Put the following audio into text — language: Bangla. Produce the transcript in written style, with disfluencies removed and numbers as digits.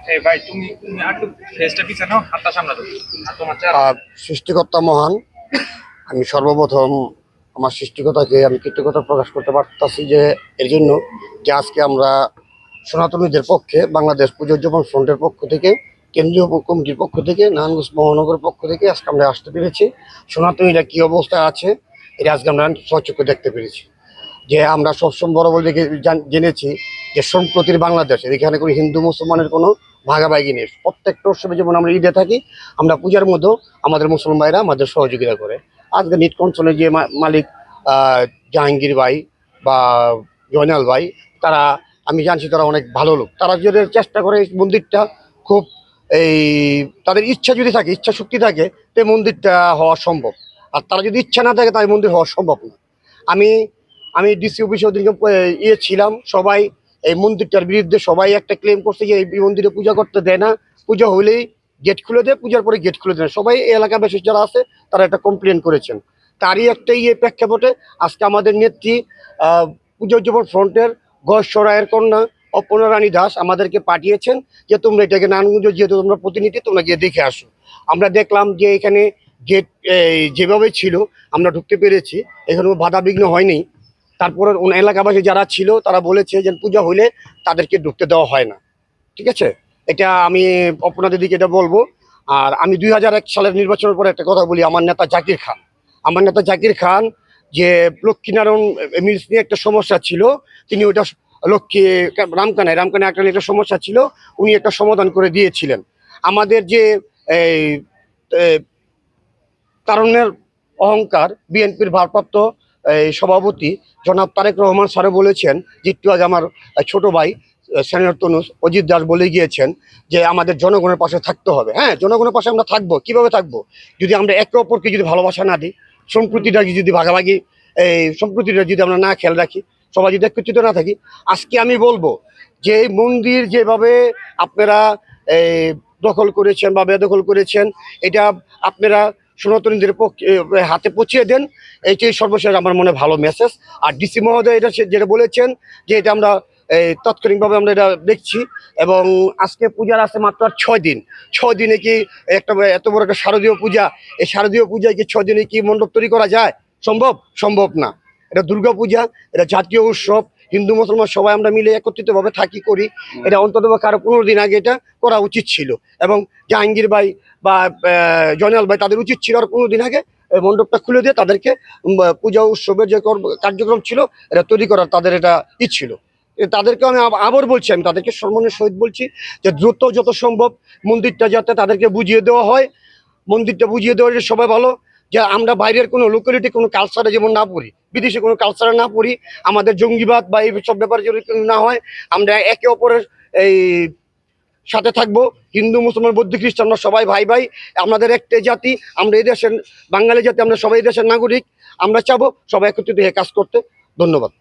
এই ভাই তুমি তুমি একটু ফেসটা পিছানো, হাতটা সামনে দাও। আর তোমার সৃষ্টিকর্তা মহান। আমি সর্বপ্রথম আমার সৃষ্টিকর্তাকে আমি কৃতজ্ঞতা প্রকাশ করতে পারতাছি যে এর জন্য যে আজকে আমরা সনাতনীদের পক্ষে বাংলাদেশ পুজোজ্জীবন ফ্রন্টের পক্ষ থেকে, কেন্দ্রীয় কমিটির পক্ষ থেকে, নারায়ণগঞ্জ মহানগরের পক্ষ থেকে আজকে আমরা আসতে পেরেছি। সনাতনীরা কী অবস্থায় আছে এটা আজকে আমরা স্বচক্ষে দেখতে পেরেছি। যে আমরা সবসময় বড় বলে জেনেছি যে সম্প্রতির বাংলাদেশ, এখানে কোনো হিন্দু মুসলমানের কোনো ভাগাভাগি নেই। প্রত্যেকটা উৎসবে যেমন আমরা ঈদে থাকি, আমরা পূজার মধ্যেও আমাদের মুসলমান ভাইরা আমাদের সহযোগিতা করে। আজকে নিট কনসলের যে মালিক জাহাঙ্গীর ভাই বা জয়নাল ভাই, তারা আমি জানছি তারা অনেক ভালো লোক। তারা যদি চেষ্টা করে এই মন্দিরটা খুব এই তাদের ইচ্ছা যদি থাকে, ইচ্ছা শক্তি থাকে, তো মন্দিরটা হওয়া সম্ভব। আর তারা যদি ইচ্ছা না থাকে তাই মন্দির হওয়া সম্ভব না। আমি আমি ডিসি অফিসে ওদিনকে ছিলাম, সবাই এই মন্দিরটার বিরুদ্ধে সবাই একটা ক্লেম করছে যে এই মন্দিরে পূজা করতে দেয় না, পূজা হলেই গেট খুলে দেয়, পূজার পরে গেট খুলে দেয়। সবাই এই এলাকাবাসী যারা আছে তারা একটা কমপ্লেন করেছেন। তারই একটা প্রেক্ষাপটে আজকে আমাদের নেত্রী পুজোজ্জীবন ফ্রন্টের গড়সরায়ের কন্যা অপর্ণা রানী দাস আমাদেরকে পাঠিয়েছেন যে তোমরা এটাকে নারায়ণগঞ্জ, যেহেতু তোমরা প্রতিনিধি, তোমরা গিয়ে দেখে আসো। আমরা দেখলাম যে এখানে গেট যেভাবে ছিল আমরা ঢুকতে পেরেছি, এখানে বাধা বিঘ্ন হয়নি। তারপরে এলাকাবাসী যারা ছিল তারা বলেছে যে পূজা হলে তাদেরকে ঢুকতে দেওয়া হয় না। ঠিক আছে, এটা আমি আপনাদের দিকে এটা বলবো। আর আমি 2001 সালের নির্বাচনের পরে একটা কথা বলি, আমার নেতা জাকির খান যে লক্ষ্মীনারায়ণ মিলস নিয়ে একটা সমস্যা ছিল, তিনি ওইটা লক্ষ্মী রামকানায় একটা সমস্যা ছিল, উনি একটা সমাধান করে দিয়েছিলেন। আমাদের যে এই তারুণ্যের অহংকার বিএনপির ভারপ্রাপ্ত সভাপতি জনাব তারেক রহমান স্যারে বলেছেন যে একটু আগে আমার ছোট ভাই সেনার তনুজ অজিত দাস বলে গিয়েছেন যে আমাদের জনগণের পাশে থাকতে হবে। হ্যাঁ, জনগণের পাশে আমরা থাকবো। কিভাবে থাকবো? যদি আমরা একে অপরকে যদি ভালোবাসা না দিই, সম্প্রীতিটা যদি ভাগাভাগি সম্প্রীতিটা যদি আমরা না খেয়াল রাখি, সবাই যদি একত্রিত না থাকি। আজকে আমি বলবো যে এই মন্দির যেভাবে আপনারা দখল করেছেন বা বেদখল করেছেন, এটা আপনারা সনাতনীদের হাতে পৌঁছিয়ে দেন। এইটাই সর্বশেষ আমার মনে ভালো মেসেজ। আর ডিসি মহোদয় এটা যেটা বলেছেন যে এটা আমরা তাৎক্ষণিকভাবে আমরা এটা দেখছি। এবং আজকে পূজার আছে মাত্র আর 6 দিন। 6 দিনে কি একটা এত বড় একটা শারদীয় পূজা, এই শারদীয় পূজায় কি 6 দিনে কি মণ্ডপ তৈরি করা যায়? সম্ভব না। এটা দুর্গা পূজা, এটা জাতীয় উৎসব, হিন্দু মুসলমান সবাই আমরা মিলে একত্রিতভাবে থাকি করি। এটা অন্তত আরো 15 দিন আগে এটা করা উচিত ছিল। এবং জাহাঙ্গীর ভাই বা জয়নাল ভাই তাদের উচিত ছিল আর 15 দিন আগে মণ্ডপটা খুলে দিয়ে তাদেরকে পূজা উৎসবের যে কার্যক্রম ছিল এটা তৈরি করার তাদের এটা ছিল। তাদেরকে আমি আবার বলছি, আমি তাদেরকে সম্মানের সহিত বলছি যে দ্রুত যত সম্ভব মন্দিরটা যাতে তাদেরকে বুঝিয়ে দেওয়া হয়। মন্দিরটা বুঝিয়ে দেওয়া সবাই ভালো, যে আমরা বাইরের কোনো লোকালিটি কোনো কালচারে যেমন না পড়ি, বিদেশে কোনো কালচারে না পড়ি, আমাদের জঙ্গিবাদ বা এই সব ব্যাপারে যদি না হয়, আমরা একে অপরের এই সাথে থাকবো। হিন্দু মুসলমান বৌদ্ধ খ্রিস্টান আমরা সবাই ভাই ভাই, আমাদের একটাই জাতি, আমরা এই দেশের বাঙালি জাতি, আমরা সবাই দেশের নাগরিক। আমরা চাবো সবাই একত্রিত হয়ে কাজ করতে। ধন্যবাদ।